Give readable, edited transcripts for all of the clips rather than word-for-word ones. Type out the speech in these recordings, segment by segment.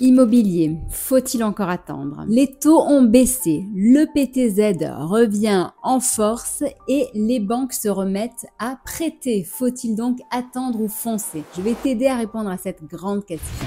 Immobilier, faut-il encore attendre? Les taux ont baissé, le PTZ revient en force et les banques se remettent à prêter. Faut-il donc attendre ou foncer? Je vais t'aider à répondre à cette grande question.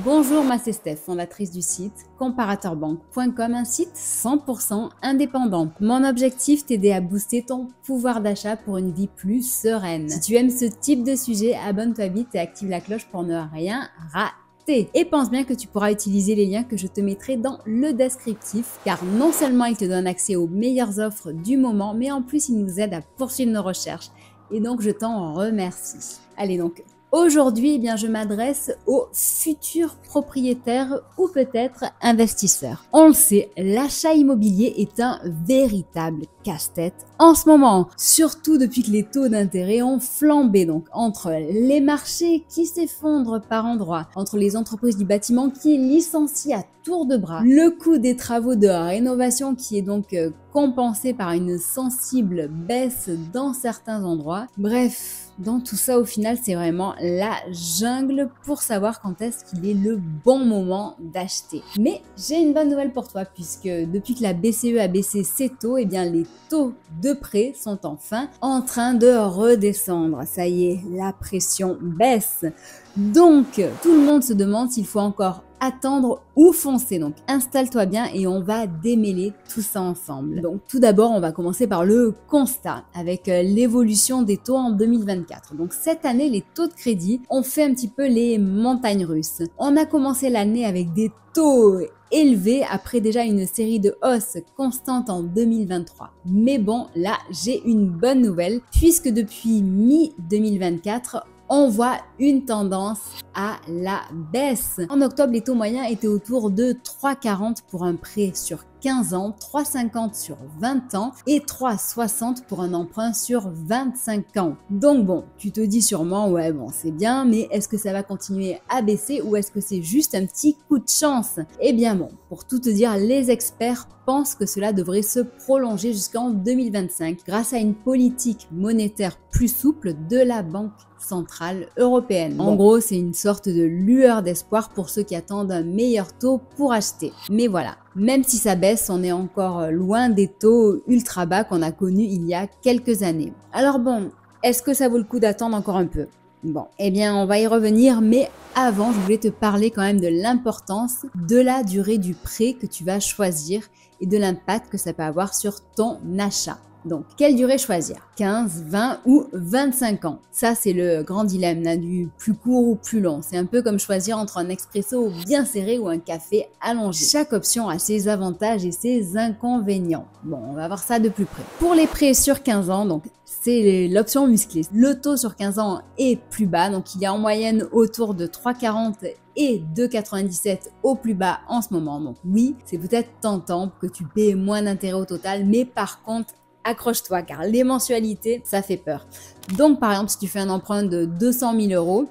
Bonjour, moi c'est Steph, fondatrice du site comparateurbanque.com, un site 100% indépendant. Mon objectif, t'aider à booster ton pouvoir d'achat pour une vie plus sereine. Si tu aimes ce type de sujet, abonne-toi vite et active la cloche pour ne rien rater. Et pense bien que tu pourras utiliser les liens que je te mettrai dans le descriptif, car non seulement ils te donnent accès aux meilleures offres du moment, mais en plus ils nous aident à poursuivre nos recherches. Et donc je t'en remercie. Allez donc. Aujourd'hui, eh bien, je m'adresse aux futurs propriétaires ou peut-être investisseurs. On le sait, l'achat immobilier est un véritable casse-tête en ce moment, surtout depuis que les taux d'intérêt ont flambé. Donc, entre les marchés qui s'effondrent par endroits, entre les entreprises du bâtiment qui licencient à tour de bras, le coût des travaux de rénovation qui est donc compensé par une sensible baisse dans certains endroits. Bref, dans tout ça, au final, c'est vraiment la jungle pour savoir quand est-ce qu'il est le bon moment d'acheter. Mais j'ai une bonne nouvelle pour toi, puisque depuis que la BCE a baissé ses taux, eh bien les taux de prêt sont enfin en train de redescendre. Ça y est, la pression baisse. Donc, tout le monde se demande s'il faut encore attendre ou foncer. Donc, installe-toi bien et on va démêler tout ça ensemble. Donc, tout d'abord, on va commencer par le constat avec l'évolution des taux en 2024. Donc, cette année, les taux de crédit ont fait un petit peu les montagnes russes. On a commencé l'année avec des taux élevés après déjà une série de hausses constantes en 2023. Mais bon, là, j'ai une bonne nouvelle puisque depuis mi-2024, on voit une tendance à la baisse. En octobre, les taux moyens étaient autour de 3,40 pour un prêt sur 15 ans, 3,50 sur 20 ans et 3,60 pour un emprunt sur 25 ans. Donc bon, tu te dis sûrement, ouais bon c'est bien, mais est-ce que ça va continuer à baisser ou est-ce que c'est juste un petit coup de chance? Eh bien bon, pour tout te dire, les experts pensent que cela devrait se prolonger jusqu'en 2025 grâce à une politique monétaire plus souple de la Banque centrale européenne. En gros, c'est une sorte de lueur d'espoir pour ceux qui attendent un meilleur taux pour acheter. Mais voilà, même si ça baisse, on est encore loin des taux ultra bas qu'on a connus il y a quelques années. Alors bon, est-ce que ça vaut le coup d'attendre encore un peu? Bon, eh bien on va y revenir, mais avant je voulais te parler quand même de l'importance de la durée du prêt que tu vas choisir et de l'impact que ça peut avoir sur ton achat. Donc, quelle durée choisir? 15, 20 ou 25 ans? Ça, c'est le grand dilemme, là, du plus court ou plus long. C'est un peu comme choisir entre un expresso bien serré ou un café allongé. Chaque option a ses avantages et ses inconvénients. Bon, on va voir ça de plus près. Pour les prêts sur 15 ans, donc c'est l'option musclée. Le taux sur 15 ans est plus bas, donc il y a en moyenne autour de 3,40 et 2,97 au plus bas en ce moment. Donc oui, c'est peut-être tentant que tu paies moins d'intérêt au total, mais par contre, accroche-toi car les mensualités, ça fait peur. Donc par exemple, si tu fais un emprunt de 200 000 euros,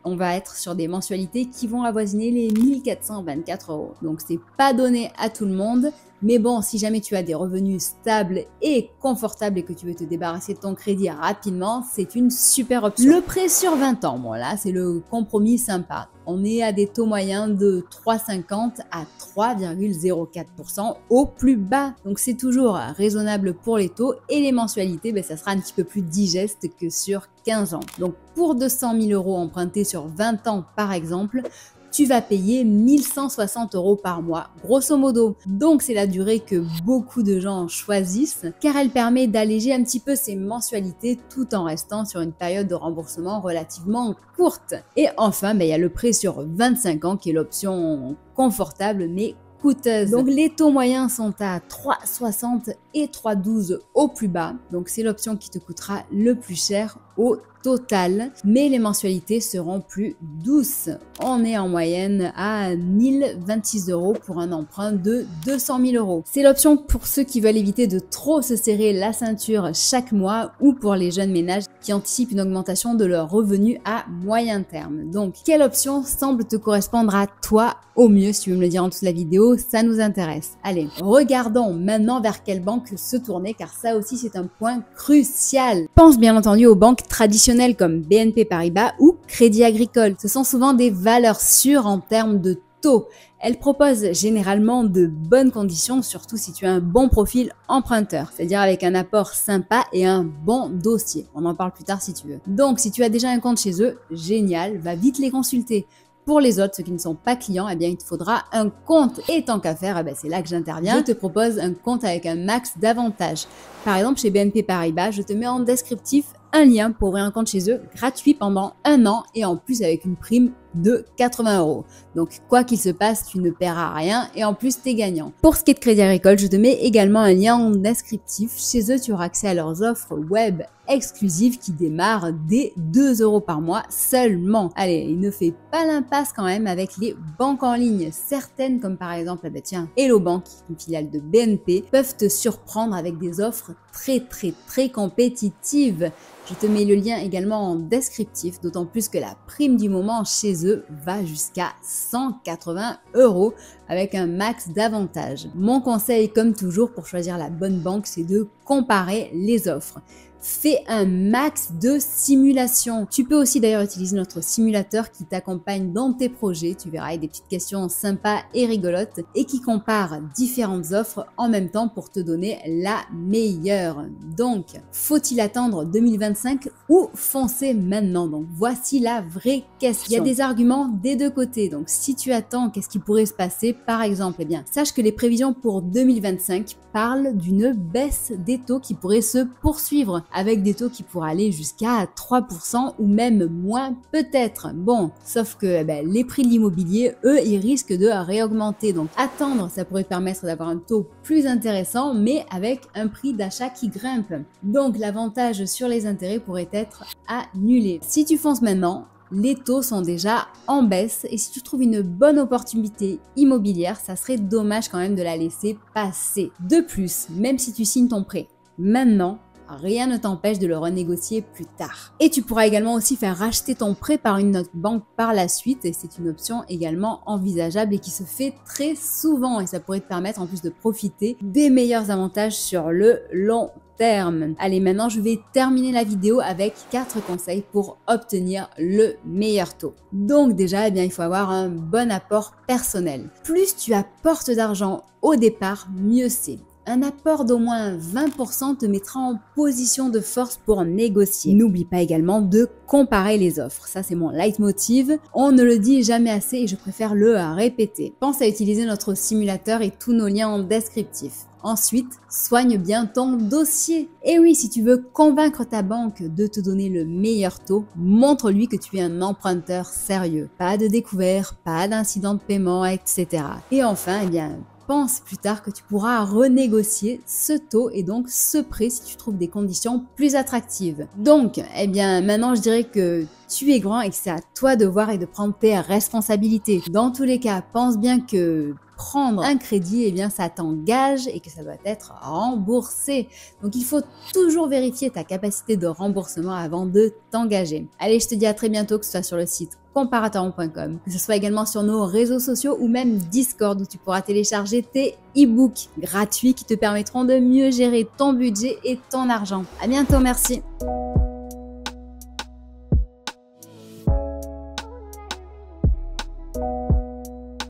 on va être sur des mensualités qui vont avoisiner les 1424 euros. Donc c'est pas donné à tout le monde. Mais bon, si jamais tu as des revenus stables et confortables et que tu veux te débarrasser de ton crédit rapidement, c'est une super option. Le prêt sur 20 ans, bon là, c'est le compromis sympa. On est à des taux moyens de 3,50 à 3,04% au plus bas. Donc c'est toujours raisonnable pour les taux et les mensualités, ben, ça sera un petit peu plus digeste que sur 15 ans. Donc pour 200 000 euros empruntés sur 20 ans par exemple, tu vas payer 1160 euros par mois, grosso modo. Donc c'est la durée que beaucoup de gens choisissent car elle permet d'alléger un petit peu ses mensualités tout en restant sur une période de remboursement relativement courte. Et enfin, il y a le prêt sur 25 ans qui est l'option confortable mais coûteuse. Donc les taux moyens sont à 3,60 et 3,12 au plus bas. Donc c'est l'option qui te coûtera le plus cher au total, mais les mensualités seront plus douces. On est en moyenne à 1026 € pour un emprunt de 200 000 €. C'est l'option pour ceux qui veulent éviter de trop se serrer la ceinture chaque mois ou pour les jeunes ménages qui anticipent une augmentation de leurs revenus à moyen terme. Donc, quelle option semble te correspondre à toi au mieux? Si tu veux me le dire en dessous de la vidéo, ça nous intéresse. Allez, regardons maintenant vers quelle banque se tourner, car ça aussi c'est un point crucial. Pense bien entendu aux banques traditionnelles comme BNP Paribas ou Crédit Agricole. Ce sont souvent des valeurs sûres en termes de taux. Elles proposent généralement de bonnes conditions, surtout si tu as un bon profil emprunteur, c'est-à-dire avec un apport sympa et un bon dossier. On en parle plus tard si tu veux. Donc, si tu as déjà un compte chez eux, génial, va vite les consulter. Pour les autres, ceux qui ne sont pas clients, eh bien, il te faudra un compte. Et tant qu'à faire, eh bien, c'est là que j'interviens. Je te propose un compte avec un max d'avantages. Par exemple, chez BNP Paribas, je te mets en descriptif un lien pour ouvrir un compte chez eux gratuit pendant 1 an et en plus avec une prime de 80 €. Donc, quoi qu'il se passe, tu ne paieras rien et en plus, tu es gagnant. Pour ce qui est de Crédit Agricole, je te mets également un lien en descriptif. Chez eux, tu auras accès à leurs offres web exclusives qui démarrent dès 2 € par mois seulement. Allez, il ne fait pas l'impasse quand même avec les banques en ligne. Certaines, comme par exemple, tiens, Hello Bank, une filiale de BNP, peuvent te surprendre avec des offres très compétitives. Je te mets le lien également en descriptif, d'autant plus que la prime du moment chez eux va jusqu'à 180 € avec un max d'avantages. Mon conseil, comme toujours, pour choisir la bonne banque, c'est de comparer les offres. Fais un max de simulations. Tu peux aussi d'ailleurs utiliser notre simulateur qui t'accompagne dans tes projets. Tu verras avec des petites questions sympas et rigolotes et qui compare différentes offres en même temps pour te donner la meilleure. Donc, faut-il attendre 2025 ou foncer maintenant? Donc, voici la vraie question. Il y a des arguments des deux côtés. Donc, si tu attends, qu'est-ce qui pourrait se passer? Par exemple, eh bien, sache que les prévisions pour 2025 parlent d'une baisse des taux qui pourrait se poursuivre, avec des taux qui pourraient aller jusqu'à 3% ou même moins peut-être. Bon, sauf que les prix de l'immobilier, eux, ils risquent de réaugmenter. Donc attendre, ça pourrait te permettre d'avoir un taux plus intéressant, mais avec un prix d'achat qui grimpe. Donc l'avantage sur les intérêts pourrait être annulé. Si tu fonces maintenant, les taux sont déjà en baisse et si tu trouves une bonne opportunité immobilière, ça serait dommage quand même de la laisser passer. De plus, même si tu signes ton prêt maintenant, rien ne t'empêche de le renégocier plus tard. Et tu pourras également aussi faire racheter ton prêt par une autre banque par la suite et c'est une option également envisageable et qui se fait très souvent et ça pourrait te permettre en plus de profiter des meilleurs avantages sur le long terme. Allez, maintenant je vais terminer la vidéo avec 4 conseils pour obtenir le meilleur taux. Donc déjà, il faut avoir un bon apport personnel. Plus tu apportes d'argent au départ, mieux c'est. Un apport d'au moins 20% te mettra en position de force pour négocier. N'oublie pas également de comparer les offres. Ça, c'est mon leitmotiv. On ne le dit jamais assez et je préfère le répéter. Pense à utiliser notre simulateur et tous nos liens en descriptif. Ensuite, soigne bien ton dossier. Et oui, si tu veux convaincre ta banque de te donner le meilleur taux, montre-lui que tu es un emprunteur sérieux. Pas de découvert, pas d'incident de paiement, etc. Et enfin, pense plus tard que tu pourras renégocier ce taux et donc ce prêt si tu trouves des conditions plus attractives. Donc, maintenant je dirais que tu es grand et que c'est à toi de voir et de prendre tes responsabilités. Dans tous les cas, pense bien que prendre un crédit, ça t'engage et que ça doit être remboursé. Donc, il faut toujours vérifier ta capacité de remboursement avant de t'engager. Allez, je te dis à très bientôt, que ce soit sur le site comparatorhome.com, que ce soit également sur nos réseaux sociaux ou même Discord où tu pourras télécharger tes e-books gratuits qui te permettront de mieux gérer ton budget et ton argent. À bientôt, merci.